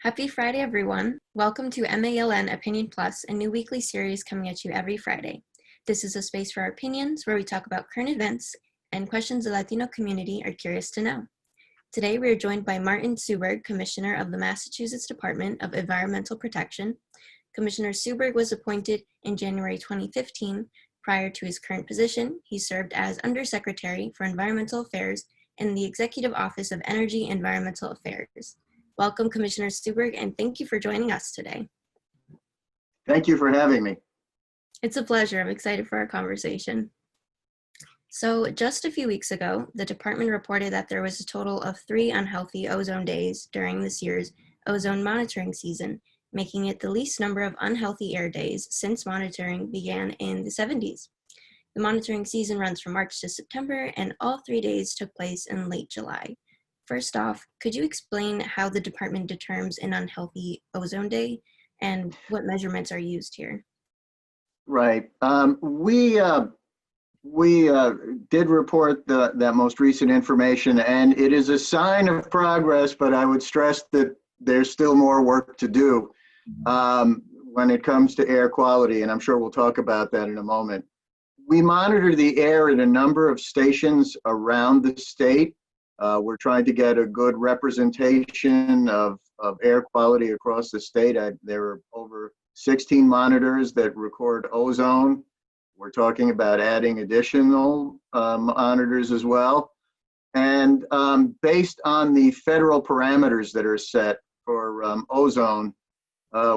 Happy Friday, everyone. Welcome to MALN Opinion Plus, a new weekly series coming at you every Friday. This is a space for our opinions where we talk about current events and questions the Latino community are curious to know. Today, we are joined by Martin Suuberg, Commissioner of the Massachusetts Department of Environmental Protection. Commissioner Suuberg was appointed in January 2015. Prior to his current position, he served as Undersecretary for Environmental Affairs in the Executive Office of Energy and Environmental Affairs. Welcome, Commissioner Suuberg, and thank you for joining us today. Thank you for having me. It's a pleasure. I'm excited for our conversation. So just a few weeks ago, the department reported that there was a total of 3 unhealthy ozone days during this year's ozone monitoring season, making it the least number of unhealthy air days since monitoring began in the 70s. The monitoring season runs from March to September, and all 3 days took place in late July. First off, could you explain how the department determines an unhealthy ozone day and what measurements are used here? Right. We did report that most recent information, and it is a sign of progress, but I would stress that there's still more work to do when it comes to air quality, and I'm sure we'll talk about that in a moment. We monitor the air at a number of stations around the state. We're trying to get a good representation of air quality across the state. There are over 16 monitors that record ozone. We're talking about adding additional monitors as well. And based on the federal parameters that are set for ozone,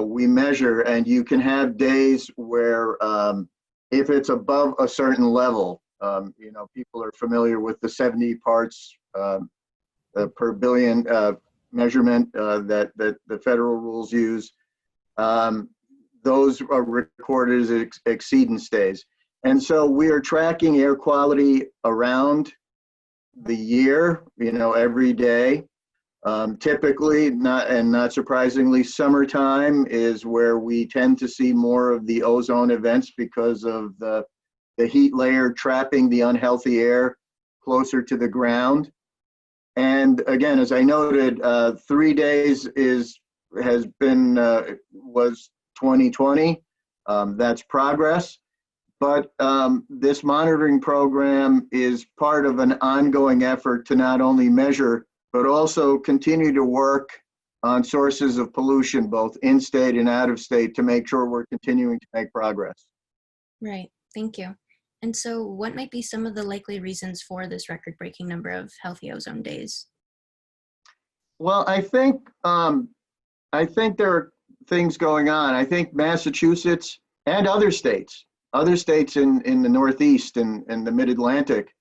we measure, and you can have days where if it's above a certain level, people are familiar with the 70 parts per billion measurement that the federal rules use. Those are recorded as exceedance days. And so we are tracking air quality around the year, every day. Typically, not surprisingly, summertime is where we tend to see more of the ozone events because of the heat layer trapping the unhealthy air closer to the ground. And again, as I noted, 3 days was 2020. That's progress. But this monitoring program is part of an ongoing effort to not only measure, but also continue to work on sources of pollution, both in-state and out-of-state, to make sure we're continuing to make progress. Right, thank you. And so what might be some of the likely reasons for this record-breaking number of healthy ozone days? Well, I think there are things going on. I think Massachusetts and other states in the Northeast and the Mid-Atlantic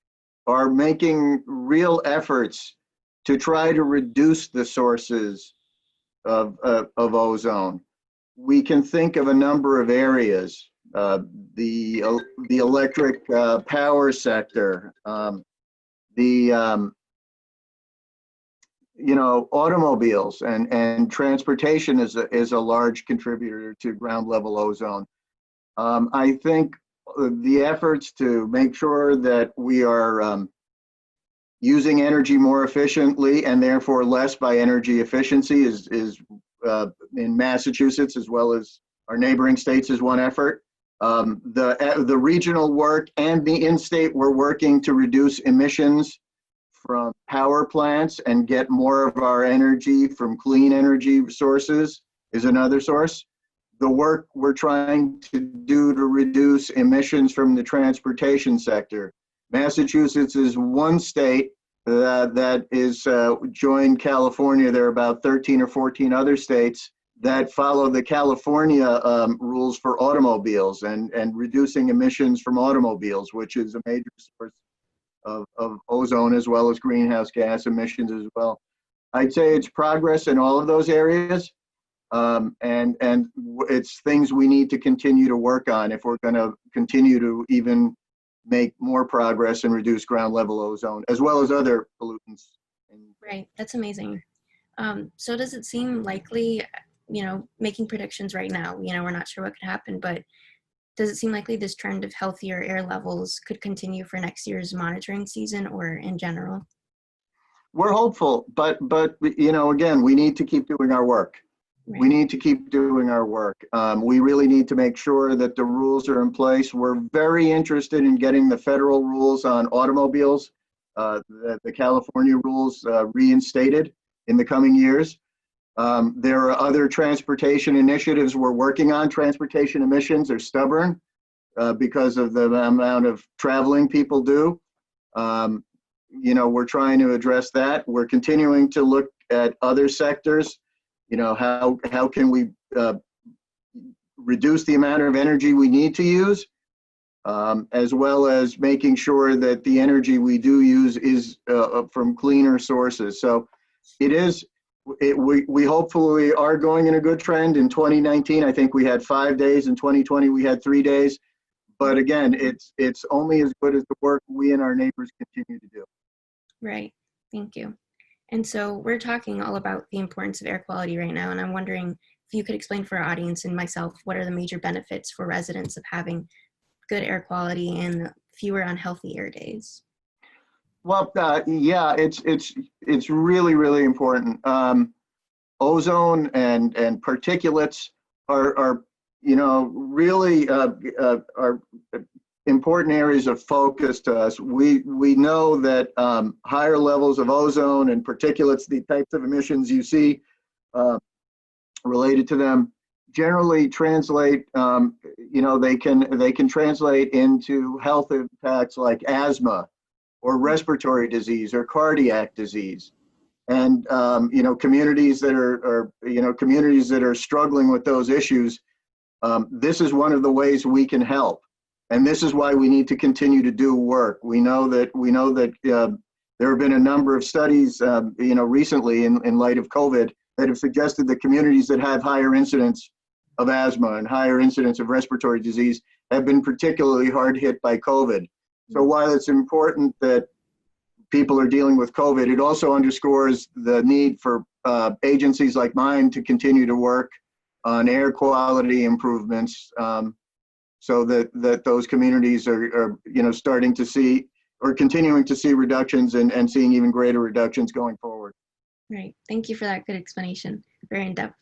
are making real efforts to try to reduce the sources of ozone. We can think of a number of areas. The electric power sector, automobiles and transportation is a large contributor to ground level ozone. I think the efforts to make sure that we are using energy more efficiently and therefore less by energy efficiency is in Massachusetts as well as our neighboring states is one effort. The regional work and the in-state, we're working to reduce emissions from power plants and get more of our energy from clean energy sources is another source. The work we're trying to do to reduce emissions from the transportation sector. Massachusetts is one state that is joined California. There are about 13 or 14 other states that follow the California rules for automobiles and reducing emissions from automobiles, which is a major source of ozone as well as greenhouse gas emissions as well. I'd say it's progress in all of those areas, and it's things we need to continue to work on if we're going to continue to even make more progress and reduce ground level ozone as well as other pollutants. Right, that's amazing. So does it seem likely, making predictions right now, we're not sure what could happen, but does it seem likely this trend of healthier air levels could continue for next year's monitoring season or in general? We're hopeful, but again, we need to keep doing our work. we Right. need to keep doing our work. We really need to make sure that the rules are in place. We're very interested in getting the federal rules on automobiles, the California rules reinstated in the coming years. There are other transportation initiatives we're working on. Transportation emissions are stubborn because of the amount of traveling people do. We're trying to address that. We're continuing to look at other sectors. How can we reduce the amount of energy we need to use, as well as making sure that the energy we do use is from cleaner sources. So we hopefully are going in a good trend. In 2019, I think we had 5 days. In 2020, we had 3 days. But again, it's only as good as the work we and our neighbors continue to do. Right. Thank you. And so we're talking all about the importance of air quality right now, and I'm wondering if you could explain for our audience and myself, what are the major benefits for residents of having good air quality and fewer unhealthy air days? Well, yeah, it's really, really important. Ozone and particulates are really are important areas of focus to us. We know that higher levels of ozone and particulates, the types of emissions you see related to them, generally translate. They can translate into health impacts like asthma, or respiratory disease, or cardiac disease. And communities that are struggling with those issues, this is one of the ways we can help. And this is why we need to continue to do work. We know that there have been a number of studies, recently in light of COVID, that have suggested that communities that have higher incidence of asthma and higher incidence of respiratory disease have been particularly hard hit by COVID. So while it's important that people are dealing with COVID, it also underscores the need for agencies like mine to continue to work on air quality improvements, so that those communities are starting to see or continuing to see reductions and seeing even greater reductions going forward. Right. Thank you for that good explanation. Very in depth.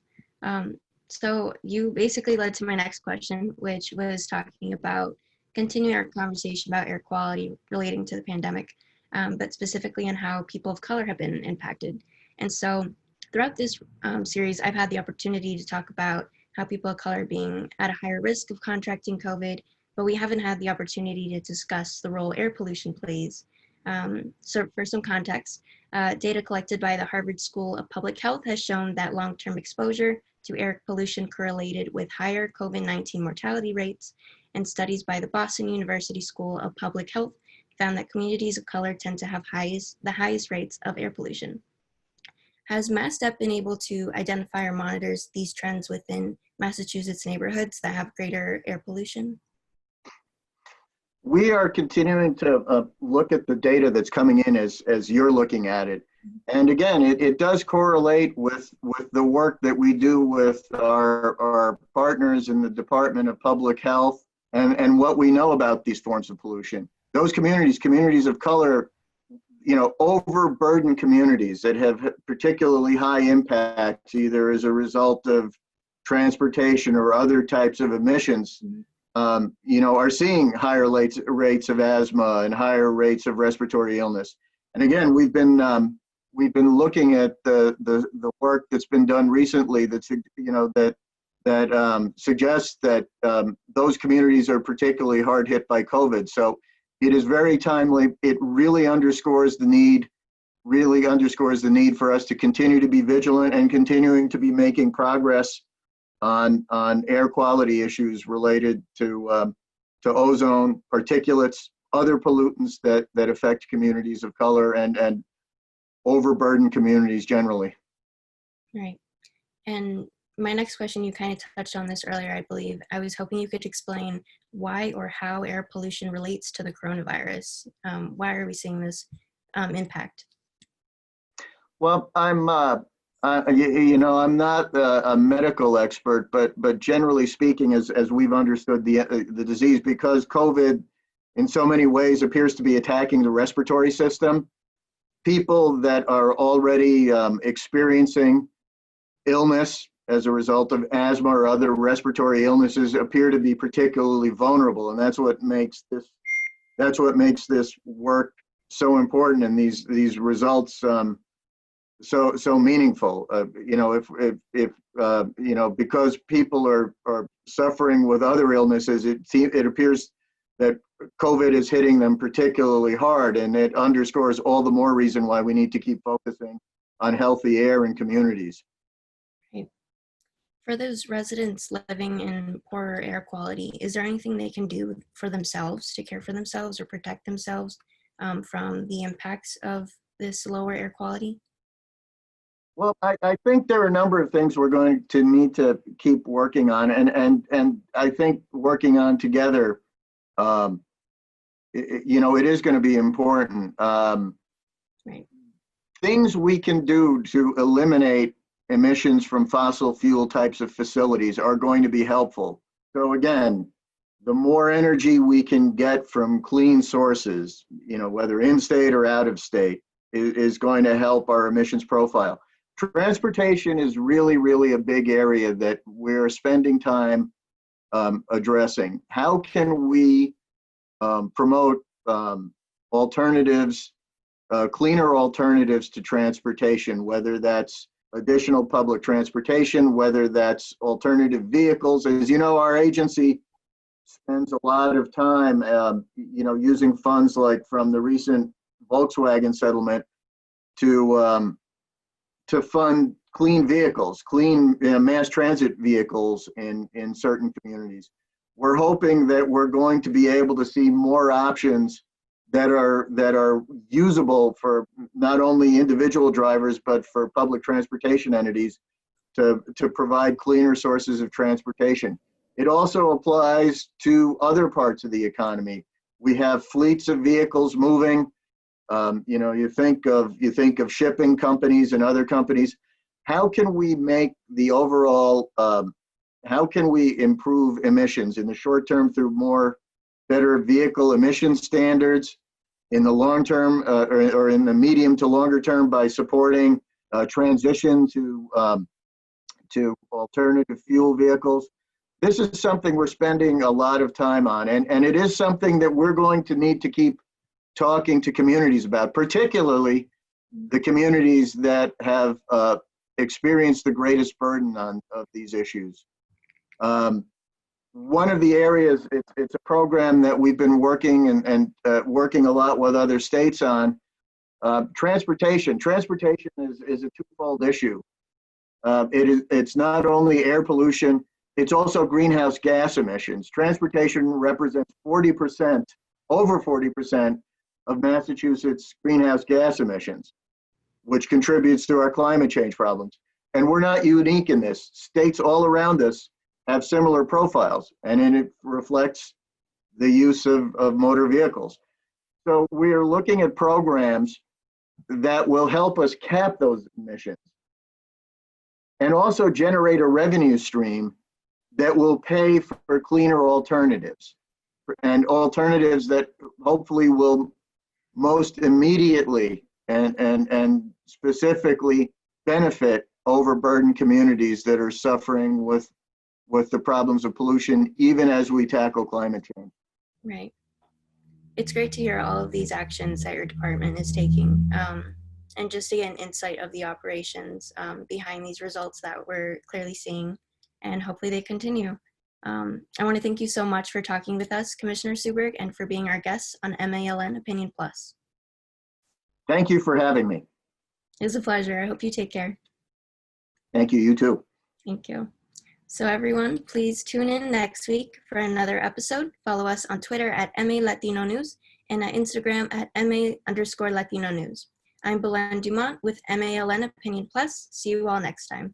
So you basically led to my next question, which was talking about continuing our conversation about air quality relating to the pandemic, but specifically on how people of color have been impacted. And so throughout this series, I've had the opportunity to talk about how people of color are being at a higher risk of contracting COVID, but we haven't had the opportunity to discuss the role air pollution plays. So for some context, data collected by the Harvard School of Public Health has shown that long-term exposure to air pollution correlated with higher COVID-19 mortality rates, and studies by the Boston University School of Public Health found that communities of color tend to have the highest rates of air pollution. Has MassDEP been able to identify or monitor these trends within Massachusetts neighborhoods that have greater air pollution? We are continuing to look at the data that's coming in as you're looking at it. And again, it does correlate with the work that we do with our partners in the Department of Public Health and what we know about these forms of pollution. Those communities of color, overburdened communities that have particularly high impacts, either as a result of transportation or other types of emissions, are seeing higher rates of asthma and higher rates of respiratory illness. And again, we've been looking at the work that's been done recently that suggests that those communities are particularly hard hit by COVID. So it is very timely. It really underscores the need for us to continue to be vigilant and continuing to be making progress on air quality issues related to ozone, particulates, other pollutants that affect communities of color and overburdened communities generally. Right. And my next question, you kind of touched on this earlier, I believe. I was hoping you could explain why or how air pollution relates to the coronavirus. Why are we seeing this impact? Well, I'm not a medical expert, but generally speaking, as we've understood the disease, because COVID in so many ways appears to be attacking the respiratory system, people that are already experiencing illness as a result of asthma or other respiratory illnesses appear to be particularly vulnerable, and that's what makes this work so important, and these results so meaningful. Because people are suffering with other illnesses, it appears that COVID is hitting them particularly hard, and it underscores all the more reason why we need to keep focusing on healthy air in communities. Right. For those residents living in poorer air quality, is there anything they can do for themselves to care for themselves or protect themselves from the impacts of this lower air quality? Well, I think there are a number of things we're going to need to keep working on, and I think working on together, it is going to be important. Right. Things we can do to eliminate emissions from fossil fuel types of facilities are going to be helpful. So again, the more energy we can get from clean sources, whether in-state or out of state, is going to help our emissions profile. Transportation is really, really a big area that we're spending time addressing. How can we promote alternatives, cleaner alternatives to transportation, whether that's additional public transportation, whether that's alternative vehicles? As you know, our agency spends a lot of time, using funds like from the recent Volkswagen settlement to fund clean vehicles, clean mass transit vehicles in certain communities. We're hoping that we're going to be able to see more options that are usable for not only individual drivers, but for public transportation entities to provide cleaner sources of transportation. It also applies to other parts of the economy. We have fleets of vehicles moving. You think of shipping companies and other companies. How can we make the overall, how can we improve emissions in the short term through better vehicle emission standards, in the long term or in the medium to longer term by supporting transition to alternative fuel vehicles? This is something we're spending a lot of time on, and it is something that we're going to need to keep talking to communities about, particularly the communities that have experienced the greatest burden of these issues. One of the areas, it's a program that we've been working and working a lot with other states on. Transportation. Transportation is a twofold issue. It's not only air pollution, it's also greenhouse gas emissions. Transportation represents 40%, over 40% of Massachusetts' greenhouse gas emissions, which contributes to our climate change problems. And we're not unique in this. States all around us have similar profiles, and it reflects the use of motor vehicles. So we're looking at programs that will help us cap those emissions and also generate a revenue stream that will pay for cleaner alternatives, and alternatives that hopefully will most immediately and specifically benefit overburdened communities that are suffering with the problems of pollution, even as we tackle climate change. Right. It's great to hear all of these actions that your department is taking, and just to get an insight of the operations behind these results that we're clearly seeing, and hopefully they continue. I want to thank you so much for talking with us, Commissioner Suuberg, and for being our guest on MALN Opinion Plus. Thank you for having me. It was a pleasure. I hope you take care. Thank you. You too. Thank you. So everyone, please tune in next week for another episode. Follow us on Twitter at MA Latino News and at Instagram at MA_Latino News. I'm Belen Dumont with MALN Opinion Plus. See you all next time.